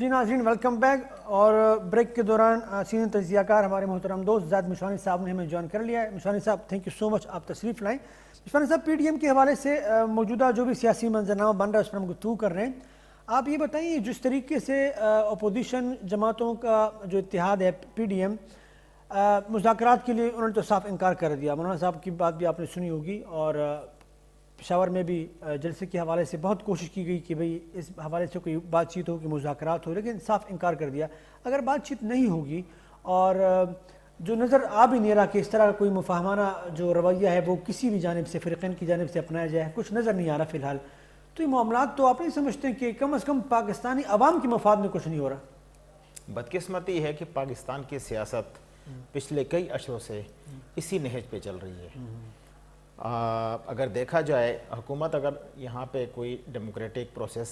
جی ناظرین welcome back. اور break کے دوران سینئر تجزیہ کار ہمارے محترم دوست زید مشوانی صاحب نے ہمیں جوائن کر لیا ہے. مشوانی صاحب تھینک یو سو مچ, آپ تشریف لائیں. مشوانی صاحب پی ڈی ایم کے حوالے سے موجودہ جو بھی سیاسی منظرنامہ بن رہا ہے اس پر ہم گفتگو کر رہے ہیں. آپ یہ بتائیے جس طریقے سے اپوزیشن جماعتوں کا جو اتحاد ہے پی ڈی ایم مذاکرات کے لیے انہوں نے تو صاف انکار کر دیا. مولانا صاحب کی بات بھی آپ نے سنی ہوگی, اور پشاور میں بھی جلسے کے حوالے سے بہت کوشش کی گئی کہ بھئی اس حوالے سے کوئی بات چیت ہو, کہ مذاکرات ہو, لیکن صاف انکار کر دیا. اگر بات چیت نہیں ہوگی اور جو نظر آ بھی نہیں رہا کہ اس طرح کا کوئی مفاہمانہ جو رویہ ہے وہ کسی بھی جانب سے فریقین کی جانب سے اپنایا جائے, کچھ نظر نہیں آ رہا فی الحال, تو یہ معاملات تو آپ نہیں سمجھتے ہیں کہ کم از کم پاکستانی عوام کے مفاد میں کچھ نہیں ہو رہا؟ بدقسمتی ہے کہ پاکستان کی سیاست پچھلے کئی اشروں سے اسی نہج پہ چل رہی ہے. اگر دیکھا جائے حکومت اگر یہاں پہ کوئی ڈیموکریٹک پروسیس,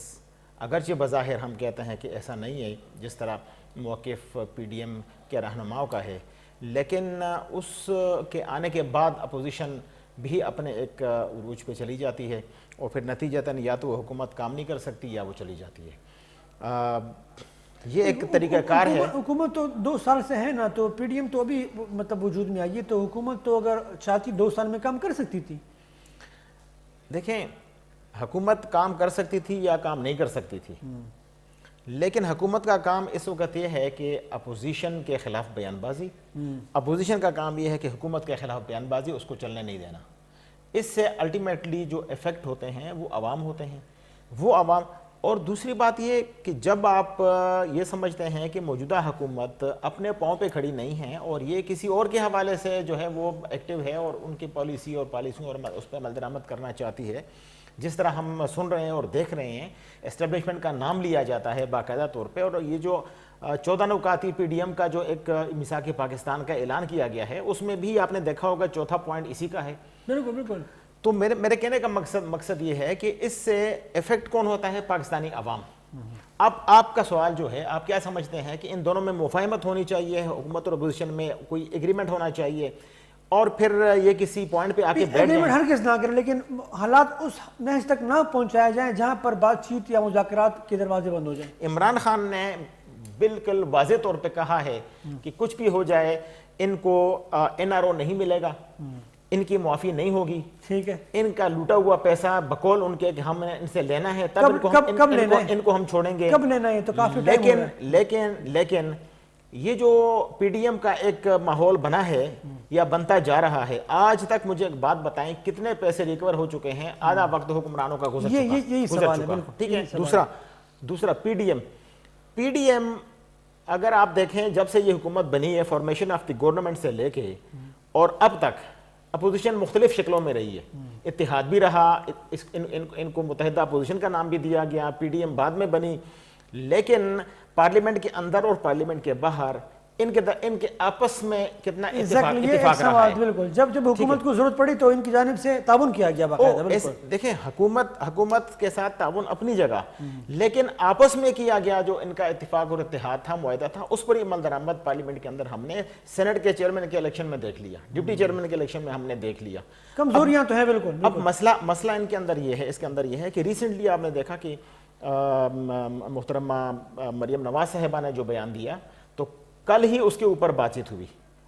اگرچہ بظاہر ہم کہتے ہیں کہ ایسا نہیں ہے جس طرح موقف پی ڈی ایم کے رہنماؤں کا ہے, لیکن اس کے آنے کے بعد اپوزیشن بھی اپنے ایک عروج پہ چلی جاتی ہے, اور پھر نتیجتاً یا تو وہ حکومت کام نہیں کر سکتی یا وہ چلی جاتی ہے. یہ ایک طریقہ کار ہے. حکومت تو 2 سال سے ہے نا, تو پی ڈی ایم تو ابھی مطلب وجود میں آئی ہے, تو حکومت تو اگر چاہتی 2 سال میں کام کر سکتی تھی. دیکھیں حکومت کام کر سکتی تھی یا کام نہیں کر سکتی تھی, لیکن حکومت کا کام اس وقت یہ ہے کہ اپوزیشن کے خلاف بیان بازی, اپوزیشن کا کام یہ ہے کہ حکومت کے خلاف بیان بازی اس کو چلنے نہیں دینا. اس سے الٹیمیٹلی جو ایفیکٹ ہوتے ہیں وہ عوام ہوتے ہیں, وہ عوام. اور دوسری بات یہ کہ جب آپ یہ سمجھتے ہیں کہ موجودہ حکومت اپنے پاؤں پہ کھڑی نہیں ہے اور یہ کسی اور کے حوالے سے جو ہے وہ ایکٹیو ہے اور ان کی پالیسی اور پالیسیوں اور اس پہ عمل درآمد کرنا چاہتی ہے, جس طرح ہم سن رہے ہیں اور دیکھ رہے ہیں, اسٹیبلشمنٹ کا نام لیا جاتا ہے باقاعدہ طور پہ, اور یہ جو 14 نکاتی پی ڈی ایم کا جو ایک میثاق پاکستان کا اعلان کیا گیا ہے اس میں بھی آپ نے دیکھا ہوگا چوتھا پوائنٹ اسی کا ہے. بالکل بالکل. تو میرے کہنے کا مقصد یہ ہے کہ اس سے ایفیکٹ کون ہوتا ہے؟ پاکستانی عوام. اب آپ کا سوال جو ہے, آپ کیا سمجھتے ہیں کہ ان دونوں میں مفاہمت ہونی چاہیے, حکومت اور اپوزیشن میں کوئی ایگریمنٹ ہونا چاہیے, اور پھر یہ کسی پوائنٹ پہ آ کے بیٹھ جائیں؟ ہرگز نہ کریں, لیکن حالات اس نہج تک نہ پہنچایا جائیں جہاں پر بات چیت یا مذاکرات کے دروازے بند ہو جائیں. عمران خان نے بالکل واضح طور پہ کہا ہے کہ کچھ بھی ہو جائے ان کو این آر او نہیں ملے گا, ان کی معافی نہیں ہوگی, ٹھیک ہے, ان کا لوٹا ہوا پیسہ بقول ان کے کہ ہم نے ان سے لینا ہے, تب ان کو ہم چھوڑیں گے. کب لینا ہے؟ تو کافی ٹائم ہو رہا ہے. لیکن یہ جو پی ڈی ایم کا ایک ماحول بنا ہے یا بنتا جا رہا ہے, آج تک مجھے ایک بات بتائیں کتنے پیسے ریکور ہو چکے ہیں؟ آدھا وقت حکمرانوں کا گزر چکا. ٹھیک ہے. دوسرا پی ڈی ایم اگر آپ دیکھیں جب سے یہ حکومت بنی ہے, فارمیشن آف دی گورنمنٹ سے لے کے اور اب تک اپوزیشن مختلف شکلوں میں رہی ہے. اتحاد بھی رہا, ان کو متحدہ اپوزیشن کا نام بھی دیا گیا, پی ڈی ایم بعد میں بنی, لیکن پارلیمنٹ کے اندر اور پارلیمنٹ کے باہر ان کے آپس میں کتنا اتفاق رہا ہے. بالکل, جب حکومت کو ضرورت پڑی تو ان کی جانب سے تعاون کیا گیا باقاعدہ. دیکھیں حکومت کے ساتھ تعاون اپنی جگہ, لیکن آپس میں کیا گیا جو ان کا اتفاق اور اتحاد تھا, معاہدہ تھا, اس پر عمل درآمد پارلیمنٹ کے اندر ہم نے سینٹ کے چیئرمین کے الیکشن میں دیکھ لیا, ڈپٹی چیئرمین کے الیکشن میں ہم نے دیکھ لیا. کمزوریاں تو ہیں بالکل. اب مسئلہ ان کے اندر یہ ہے, اس کے اندر یہ ہے کہ ریسنٹلی آپ نے دیکھا کہ محترمہ مریم نواز صاحبہ نے جو بیان دیا, تو کل ہی اس کے اوپر بات چیت ہوئی,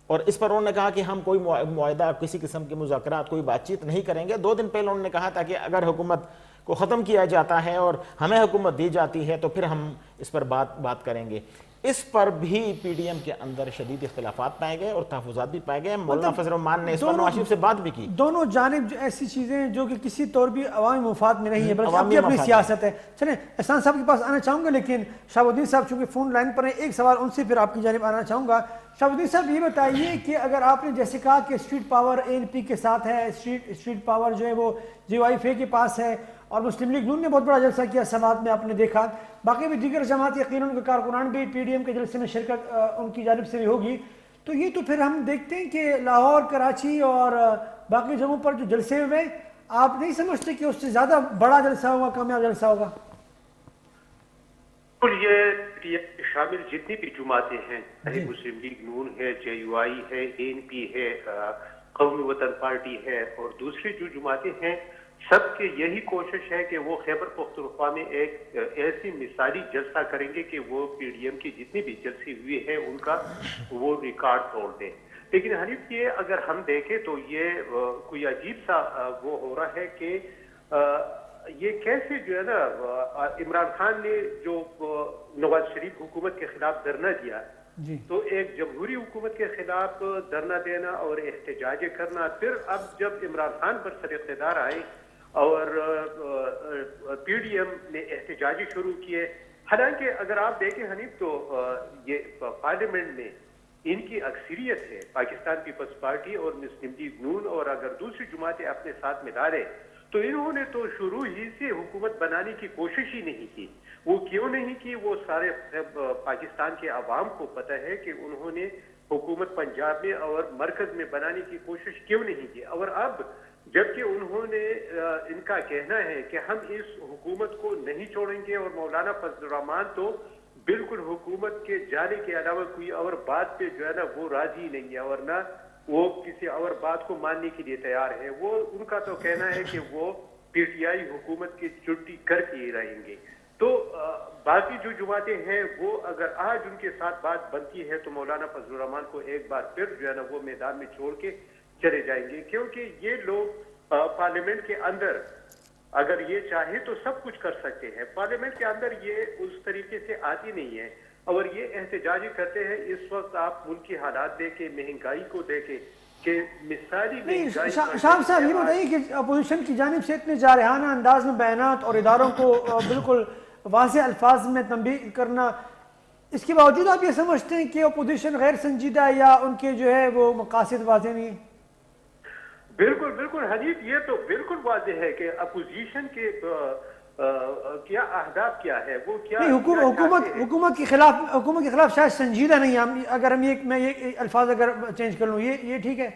اور اس پر انہوں نے کہا کہ ہم کوئی معاہدہ, کسی قسم کے مذاکرات, کوئی بات چیت نہیں کریں گے. 2 دن پہلے انہوں نے کہا تھا کہ اگر حکومت کو ختم کیا جاتا ہے اور ہمیں حکومت دی جاتی ہے تو پھر ہم اس پر بات کریں گے. اس پر بھی پی ڈی ایم کے اندر شدید اختلافات پائے گئے اور تحفظات بھی پائے گئے. مولانا فضل الرحمان نے اس پر نواز شریف سے بات بھی کی. دونوں جانب ایسی چیزیں جو کہ کسی طور بھی عوامی مفاد میں نہیں ہے, بلکہ اپنی سیاست ہے. چلیں احسان صاحب کے پاس آنا چاہوں گا, لیکن شہاب الدین صاحب چونکہ فون لائن پر ہیں, ایک سوال ان سے پھر آپ کی جانب آنا چاہوں گا. شہاب الدین صاحب یہ بتائیے کہ اگر آپ نے جیسے کہا کہ اسٹریٹ پاور اے این پی کے ساتھ ہے, اسٹریٹ پاور جو ہے وہ جی او آئی ایف اے کے پاس ہے, اور مسلم لیگ نون نے بہت بڑا جلسہ کیا سوات میں, آپ نے دیکھا, باقی بھی دیگر جماعت یقیناً ان کے کارکنان بھی پی ڈی ایم کے جلسے میں شرکت ان کی جانب سے بھی ہوگی. تو یہ تو پھر ہم دیکھتے ہیں کہ لاہور, کراچی اور باقی جگہوں پر جو جلسے ہوئے, آپ نہیں سمجھتے کہ اس سے زیادہ بڑا جلسہ ہوگا, کامیاب جلسہ ہوگا؟ یہ شامل جتنی بھی جماعتیں ہیں, مسلم لیگ نون ہے, جے یو آئی ہے, اے این پی ہے, قومی وطن پارٹی ہے, اور دوسری جو جماعتیں ہیں, سب کی یہی کوشش ہے کہ وہ خیبر پختونخوا میں ایک ایسی مثالی جلسہ کریں گے کہ وہ پی ڈی ایم کی جتنی بھی جلسے ہوئے ہیں ان کا وہ ریکارڈ توڑ دیں. لیکن حنیف یہ اگر ہم دیکھیں تو یہ کوئی عجیب سا وہ ہو رہا ہے کہ یہ کیسے جو ہے نا عمران خان نے جو نواز شریف حکومت کے خلاف دھرنا دیا جی تو ایک جمہوری حکومت کے خلاف دھرنا دینا اور احتجاج کرنا، پھر اب جب عمران خان پر سر اقتدار آئے اور پی ڈی ایم نے احتجاجی شروع کیے. حالانکہ اگر آپ دیکھیں حنیف تو یہ پارلیمنٹ میں ان کی اکثریت ہے پاکستان پیپلز پارٹی اور مسلم لیگ نون، اور اگر دوسری جماعتیں اپنے ساتھ ملا لیں تو انہوں نے تو شروع ہی سے حکومت بنانے کی کوشش ہی نہیں کی. وہ کیوں نہیں کی؟ وہ سارے پاکستان کے عوام کو پتہ ہے کہ انہوں نے حکومت پنجاب میں اور مرکز میں بنانے کی کوشش کیوں نہیں کی. اور اب جبکہ انہوں نے ان کا کہنا ہے کہ ہم اس حکومت کو نہیں چھوڑیں گے، اور مولانا فضل الرحمان تو بالکل حکومت کے جانے کے علاوہ کوئی اور بات پہ جو ہے نا وہ راضی نہیں ہے، اور نہ وہ کسی اور بات کو ماننے کے لیے تیار ہے. وہ ان کا تو کہنا ہے کہ وہ پی ٹی آئی حکومت کی چھٹی کر کے ہی رہیں گے. تو باقی جو جماعتیں ہیں وہ اگر آج ان کے ساتھ بات بنتی ہے تو مولانا فضل الرحمان کو ایک بار پھر جو ہے نا وہ میدان میں چھوڑ کے چلے جائیں گے، کیونکہ یہ لوگ پارلیمنٹ کے اندر اگر یہ چاہے تو سب کچھ کر سکتے ہیں. پارلیمنٹ کے اندر یہ اس طریقے سے آتی نہیں ہے اور یہ احتجاجی کرتے ہیں. اس وقت آپ ملک کی حالات دیکھیں، مہنگائی کو دیکھیں کہ مثالی مہنگائی. شاہب صاحب یہ بتائیے کہ اپوزیشن کی جانب سے اتنے جارحانہ انداز میں بیانات اور اداروں کو بالکل واضح الفاظ میں تنبیہ کرنا، اس کے باوجود آپ یہ سمجھتے ہیں کہ اپوزیشن غیر سنجیدہ یا ان کے جو ہے وہ مقاصد واضح نہیں ہیں؟ بالکل بالکل حنیف، یہ تو بالکل واضح ہے کہ اپوزیشن کے کیا اہداف کیا ہے، وہ کیا حکومت کے خلاف شاید سنجیدہ نہیں ہے. اگر میں یہ الفاظ اگر چینج کر لوں یہ ٹھیک ہے؟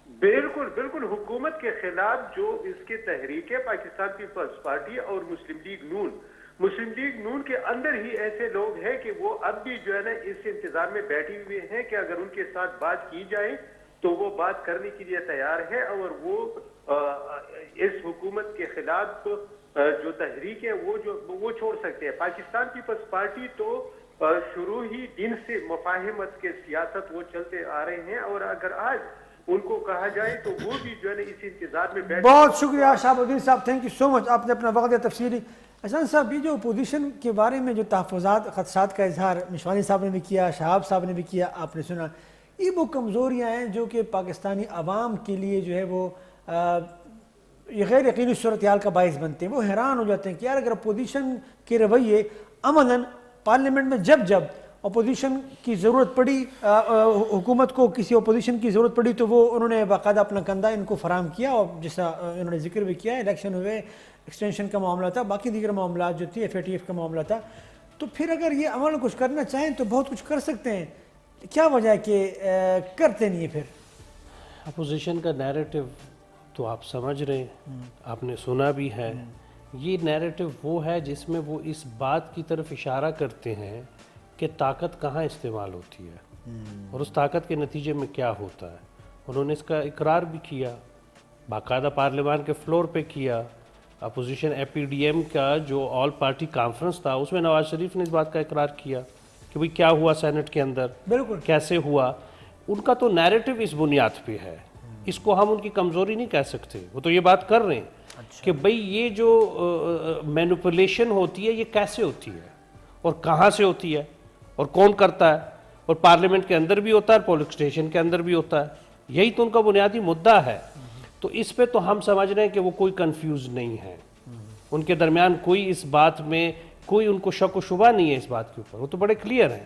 بالکل بالکل حکومت کے خلاف جو اس کے تحریک ہے پاکستان پیپلز پارٹی اور مسلم لیگ نون کے اندر ہی ایسے لوگ ہیں کہ وہ اب بھی جو ہے نا اس انتظار میں بیٹھے ہوئے ہیں کہ اگر ان کے ساتھ بات کی جائے تو وہ بات کرنے کے لیے تیار ہے، اور وہ اس حکومت کے خلاف جو تحریک ہے وہ چھوڑ سکتے ہیں. پاکستان پیپلز پارٹی تو شروع ہی دن سے مفاہمت کے سیاست وہ چلتے آ رہے ہیں، اور اگر آج ان کو کہا جائے تو وہ بھی جو ہے نا اس انتظار میں بیٹھے. بہت شکریہ شہاب الدین صاحب، تھینک یو سو مچ، آپ نے اپنا وقت دیا تفصیلی. احسان صاحب، یہ جو اپوزیشن کے بارے میں جو تحفظات خدشات کا اظہار مشوانی صاحب نے بھی کیا، شہاب صاحب نے بھی کیا، آپ نے سنا، یہ وہ کمزوریاں ہیں جو کہ پاکستانی عوام کے لیے جو ہے وہ یہ غیر یقینی صورتحال کا باعث بنتے ہیں. وہ حیران ہو جاتے ہیں کہ یار اگر اپوزیشن کے رویے عملاً پارلیمنٹ میں جب اپوزیشن کی ضرورت پڑی، حکومت کو کسی اپوزیشن کی ضرورت پڑی تو وہ انہوں نے باقاعدہ اپنا کندھا ان کو فراہم کیا، اور جیسا انہوں نے ذکر بھی کیا، الیکشن ہوئے، ایکسٹینشن کا معاملہ تھا، باقی دیگر معاملات جو تھی FATF کا معاملہ تھا. تو پھر اگر یہ عمل کچھ کرنا چاہیں تو بہت کچھ کر سکتے ہیں، کیا وجہ ہے کہ کرتے نہیں ہیں؟ پھر اپوزیشن کا نیریٹو تو آپ سمجھ رہے ہیں، آپ نے سنا بھی ہے. یہ نیریٹو وہ ہے جس میں وہ اس بات کی طرف اشارہ کرتے ہیں کہ طاقت کہاں استعمال ہوتی ہے اور اس طاقت کے نتیجے میں کیا ہوتا ہے. انہوں نے اس کا اقرار بھی کیا، باقاعدہ پارلیمان کے فلور پہ کیا. اپوزیشن APDM کا جو آل پارٹی کانفرنس تھا اس میں نواز شریف نے اس بات کا اقرار کیا کہ بھئی کیا ہوا سینٹ کے اندر، بالکل کیسے ہوا. ان کا تو نیریٹو اس بنیاد پہ ہے، اس کو ہم ان کی کمزوری نہیں کہہ سکتے. وہ تو یہ بات کر رہے ہیں کہ بھئی یہ جو مینوپولیشن ہوتی ہے یہ کیسے ہوتی ہے اور کہاں سے ہوتی ہے اور کون کرتا ہے، اور پارلیمنٹ کے اندر بھی ہوتا ہے، پولنگ اسٹیشن کے اندر بھی ہوتا ہے. یہی تو ان کا بنیادی مدعا ہے. تو اس پہ تو ہم سمجھ رہے ہیں کہ وہ کوئی کنفیوز نہیں ہے، ان کے درمیان کوئی اس بات میں کوئی ان کو شک و شبہ نہیں ہے اس بات کے اوپر. وہ تو بڑے کلیئر ہیں.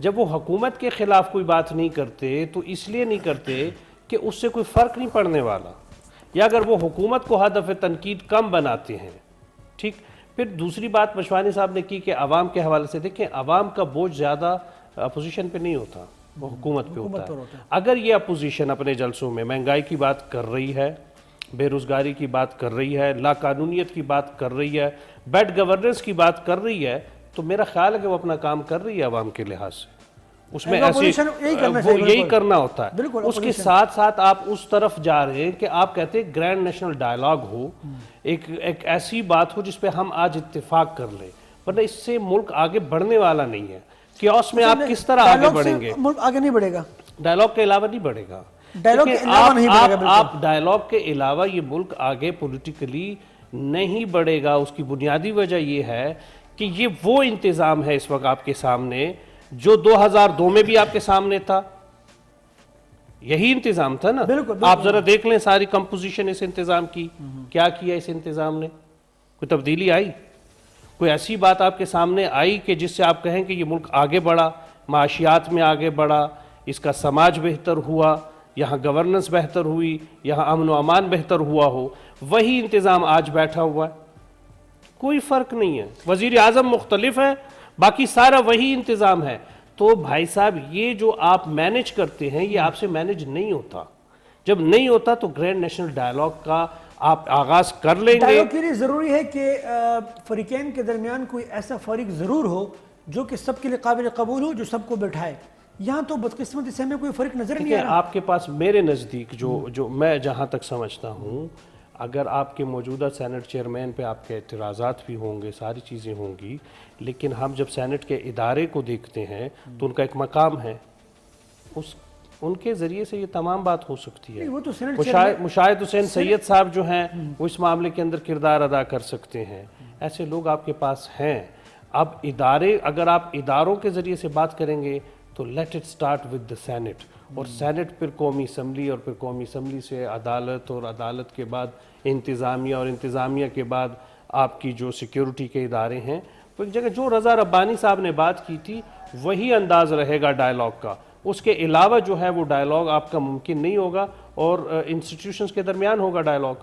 جب وہ حکومت کے خلاف کوئی بات نہیں کرتے تو اس لیے نہیں کرتے کہ اس سے کوئی فرق نہیں پڑنے والا، یا اگر وہ حکومت کو ہدف تنقید کم بناتے ہیں. ٹھیک. پھر دوسری بات مشوانی صاحب نے کی کہ عوام کے حوالے سے، دیکھیں عوام کا بوجھ زیادہ اپوزیشن پہ نہیں ہوتا، وہ حکومت پہ ہوتا ہے. اگر یہ اپوزیشن اپنے جلسوں میں مہنگائی کی بات کر رہی ہے، بے روزگاری کی بات کر رہی ہے، لا قانونیت کی بات کر رہی ہے، بیڈ گورننس کی بات کر رہی ہے، تو میرا خیال ہے کہ وہ اپنا کام کر رہی ہے عوام کے لحاظ سے. اس میں Opposition یہی کرنا چاہیے، یہی بالکل کرنا ہوتا ہے. بالکل، اس کے opposition. ساتھ ساتھ آپ اس طرف جا رہے ہیں کہ آپ کہتے ہیں گرینڈ نیشنل ڈائلاگ ہو, ایک ایسی بات ہو جس پہ ہم آج اتفاق کر لیں, ورنہ اس سے ملک آگے بڑھنے والا نہیں ہے. کیوس میں آپ کس طرح آگے ڈائلاگ سے بڑھیں گے؟ ملک آگے نہیں بڑھے گا. ڈائلاگ کے علاوہ نہیں بڑھے گا. ڈائلاگ کے دیکھیں، علاوہ نہیں بڑھے گا، بالکل. آپ ڈائلاگ کے علاوہ یہ ملک آگے پولیٹیکلی نہیں بڑھے گا. اس کی بنیادی وجہ یہ ہے کہ یہ وہ انتظام ہے اس وقت آپ کے سامنے جو 2002 میں بھی آپ کے سامنے تھا. یہی انتظام تھا نا. بالکل. آپ ذرا دیکھ لیں ساری کمپوزیشن اس انتظام کی, کیا کیا اس انتظام نے. کوئی تبدیلی آئی؟ کوئی ایسی بات آپ کے سامنے آئی کہ جس سے آپ کہیں کہ یہ ملک آگے بڑھا, معاشیات میں آگے بڑھا, اس کا سماج بہتر ہوا, یہاں گورننس بہتر ہوئی, یہاں امن و امان بہتر ہوا ہو؟ وہی انتظام آج بیٹھا ہوا ہے, کوئی فرق نہیں ہے. وزیر اعظم مختلف ہے, باقی سارا وہی انتظام ہے. تو بھائی صاحب یہ جو آپ مینج کرتے ہیں یہ آپ سے مینج نہیں ہوتا. جب نہیں ہوتا تو گرینڈ نیشنل ڈائلاگ کا آپ آغاز کر لیں گے. ڈائلاگ کے لیے ضروری ہے کہ فریقین کے درمیان کوئی ایسا فریق ضرور ہو جو کہ سب کے لیے قابل قبول ہو, جو سب کو بٹھائے. یہاں تو بدقسمتی سے ہمیں کوئی فرق نظر نہیں آ رہا. آپ کے پاس میرے نزدیک جو میں جہاں تک سمجھتا ہوں, اگر آپ کے موجودہ سینٹ چیئرمین پہ آپ کے اعتراضات بھی ہوں گے, ساری چیزیں ہوں گی, لیکن ہم جب سینٹ کے ادارے کو دیکھتے ہیں تو ان کا ایک مقام ہے, ان کے ذریعے سے یہ تمام بات ہو سکتی ہے. وہ تو سینٹ مشاہد حسین سید صاحب جو ہیں وہ اس معاملے کے اندر کردار ادا کر سکتے ہیں. ایسے لوگ آپ کے پاس ہیں. اب ادارے, اگر آپ اداروں کے ذریعے سے بات کریں گے تو let it start with the senate, اور سینٹ پھر قومی اسمبلی, اور پھر قومی اسمبلی سے عدالت, اور عدالت کے بعد انتظامیہ, اور انتظامیہ کے بعد آپ کی جو سیکیورٹی کے ادارے ہیں. وہ ایک جگہ جو رضا ربانی صاحب نے بات کی تھی وہی انداز رہے گا ڈائلاگ کا. اس کے علاوہ جو ہے وہ ڈائلاگ آپ کا ممکن نہیں ہوگا, اور انسٹیٹیوشنز کے درمیان ہوگا ڈائلاگ,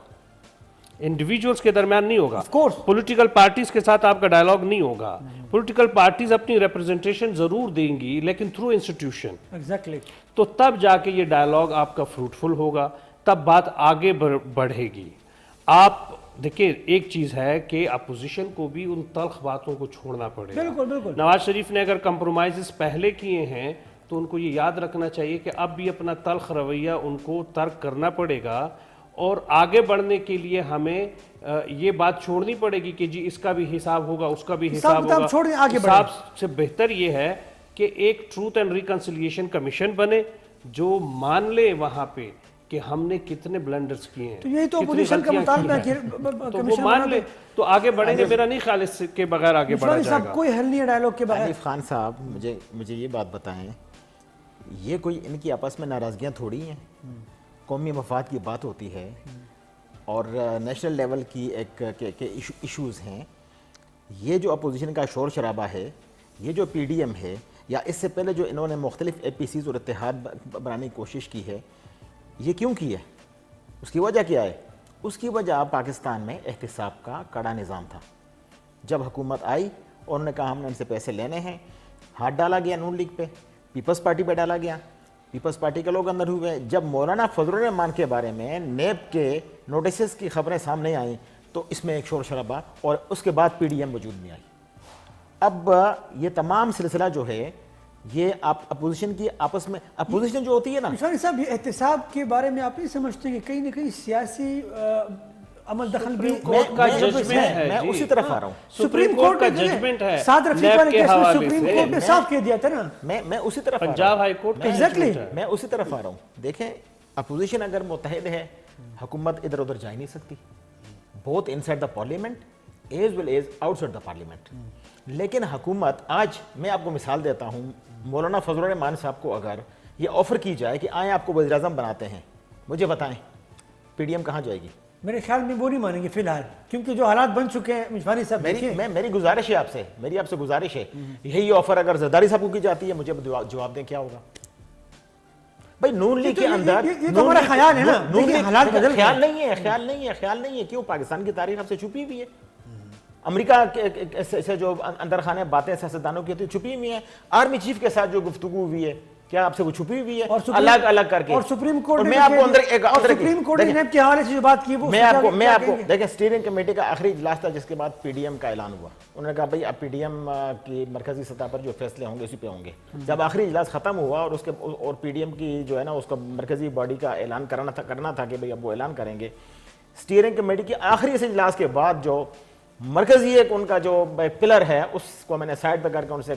انڈیویجولز کے درمیان نہیں ہوگا. پولیٹیکل پارٹیز کے ساتھ آپ کا ڈائلاگ نہیں ہوگا. پولیٹیکل پارٹیز اپنی ریپرزنٹیشن ضرور دیں گی لیکن تھرو انسٹیٹیوشن. ایگزیکٹلی. تو تب جا کے یہ ڈائلاگ آپ کا فروٹفل ہوگا, تب بات آگے بڑھے گی. آپ دیکھیں, ایک چیز ہے کہ اپوزیشن کو بھی ان تلخ باتوں کو چھوڑنا پڑے گا. بالکل. نواز شریف نے اگر کمپرومائزز پہلے کیے ہیں تو ان کو یہ یاد رکھنا چاہیے کہ اب بھی اپنا تلخ رویہ ان کو ترک کرنا پڑے گا, اور آگے بڑھنے کے لیے ہمیں یہ بات چھوڑنی پڑے گی کہ جی اس کا بھی حساب ہوگا, اس کا بھی حساب ہوگا. حساب سے بہتر یہ ہے کہ ایک ٹروتھ اینڈ ریکنسیلیشن کمیشن بنے جو مان لے وہاں پہ کہ ہم نے کتنے بلنڈرز کیے ہیں, تو یہی تو اپوزیشن کا مطالبہ ہے کہ تو وہ مان لے تو آگے بڑھیں گے. میرا نہیں خیال اس کے بغیر آگے بڑھا جائے گا. کوئی حل نہیں ہے ڈائلاگ کے بغیر. حنیف خان صاحب, مجھے یہ بات بتائیں, یہ کوئی ان کی آپس میں ناراضگیاں تھوڑی ہیں. قومی مفاد کی بات ہوتی ہے اور نیشنل لیول کی ایک ایشوز ہیں. یہ جو اپوزیشن کا شور شرابہ ہے, یہ جو پی ڈی ایم ہے, یا اس سے پہلے جو انہوں نے مختلف اے پی سیز اور اتحاد بنانے کی کوشش کی ہے, یہ کیوں کی ہے؟ اس کی وجہ کیا ہے؟ اس کی وجہ پاکستان میں احتساب کا کڑا نظام تھا. جب حکومت آئی اور انہوں نے کہا ہم نے ان سے پیسے لینے ہیں, ہاتھ ڈالا گیا نون لیگ پہ, پیپلز پارٹی پہ ڈالا گیا, پیپلز پارٹی کے لوگ اندر ہوئے. جب مولانا فضل الرحمان کے بارے میں نیب کے نوٹسز کی خبریں سامنے آئیں تو اس میں ایک شور شرابہ, اور اس کے بعد پی ڈی ایم وجود میں آئی. اب یہ تمام سلسلہ جو ہے یہ اپوزیشن کی آپس میں, اپوزیشن جو ہوتی ہے نا. مشوانی صاحب, یہ احتساب کے بارے میں آپ نہیں سمجھتے کہ کہیں نہ کہیں سیاسی عمل دخل بھی کورٹ کا ججمنٹ ہے؟ میں اسی طرف آ رہا ہوں. سپریم کورٹ کا ججمنٹ ہے سعد رفیق والے کیس میں سپریم کورٹ نے صاف کہہ دیا تھا نا. میں اسی طرف پنجاب ہائی کورٹ کا ایگزیکٹلی میں اسی طرف آ رہا ہوں. دیکھیں, اپوزیشن اگر متحد ہے, حکومت ادھر ادھر جا ہی نہیں سکتی, both inside the parliament as well as outside the parliament. لیکن حکومت, آج میں آپ کو مثال دیتا ہوں, مولانا فضل الرحمان صاحب کو اگر یہ آفر کی جائے کہ آئیں آپ کو وزیر اعظم بناتے ہیں, مجھے بتائیں پی ڈی ایم کہاں جائے گی؟ میرے خیال میں وہ نہیں مانیں گے فی الحال, کیونکہ جو حالات بن چکے ہیں. مشوانی صاحب میری گزارش ہے آپ سے, میری آپ سے گزارش ہے, یہی آفر اگر زرداری صاحب کو کی جاتی ہے, مجھے جواب دیں کیا ہوگا. بھائی نون لیگ کے اندر یہ تو ہمارا خیال ہے نا, حالات بدل خیال نہیں ہے. کیوں؟ پاکستان کی تاریخ ہم سے چھپی ہوئی ہے. امریکہ سے جو اندر خانے باتیں سیاستدانوں کی ہوتی چھپی ہوئی ہیں. آرمی چیف کے ساتھ جو گفتگو ہوئی ہے کیا آپ سے وہ چھپی ہوئی ہے اور الگ الگ کر کے؟ اور سپریم کورٹ اور نے میں آپ کو اندر ایک اور سپریم کورٹ نے نیب کے حوالے سے جو بات کی وہ میں آپ کو دیکھیں اسٹیئرنگ کمیٹی کا آخری اجلاس تھا جس کے بعد پی ڈی ایم کا اعلان ہوا. انہوں نے کہا بھائی اب پی ڈی ایم کی مرکزی سطح پر جو فیصلے ہوں گے اسی پہ ہوں گے. جب آخری اجلاس ختم ہوا اور اس کے اور پی ڈی ایم کی جو ہے نا اس کا مرکزی باڈی کا اعلان کرنا تھا کہ بھئی اب وہ اعلان کریں گے. اسٹیئرنگ کمیٹی کی آخری اس اجلاس کے بعد جو مرکزی ایک ان کا جو پلر ہے اس کو میں نے سائڈ پہ کر کے ان سے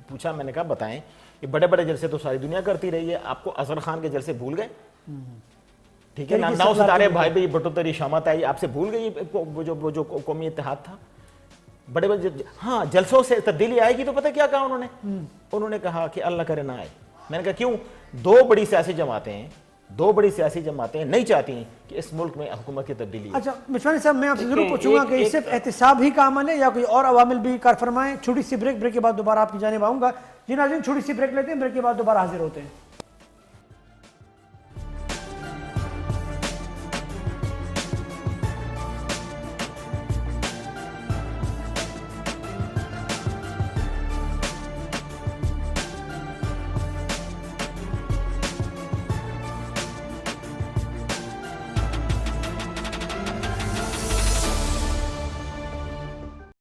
پوچھا, میں نے کہا بتائیں یہ بڑے بڑے جلسے تو ساری دنیا کرتی رہی ہے, آپ کو اظہر خان کے جلسے بھول گئے؟ ٹھیک ہے, ناؤ ستارے بھائی بھائی بٹو تری شامت آئی, آپ سے بھول گئی وہ جو قومی اتحاد تھا؟ بڑے بڑے ہاں جلسوں سے تبدیلی آئے گی تو پتہ کیا کہا انہوں نے کہا کہ اللہ کرے نہ آئے. میں نے کہا کیوں؟ دو بڑی سیاسی جماعتیں نہیں چاہتی ہیں کہ اس ملک میں حکومت کی تبدیلی. اچھا مشوانی صاحب میں آپ سے ضرور پوچھوں گا کہ صرف احتساب ہی کا عمل ہے یا کوئی اور عوامل بھی کار فرمائیں؟ چھوٹی سی بریک کے بعد دوبارہ آپ کی جانب آؤں گا. جی ناظرین چھوٹی سی بریک لیتے ہیں, بریک کے بعد دوبارہ حاضر ہوتے ہیں.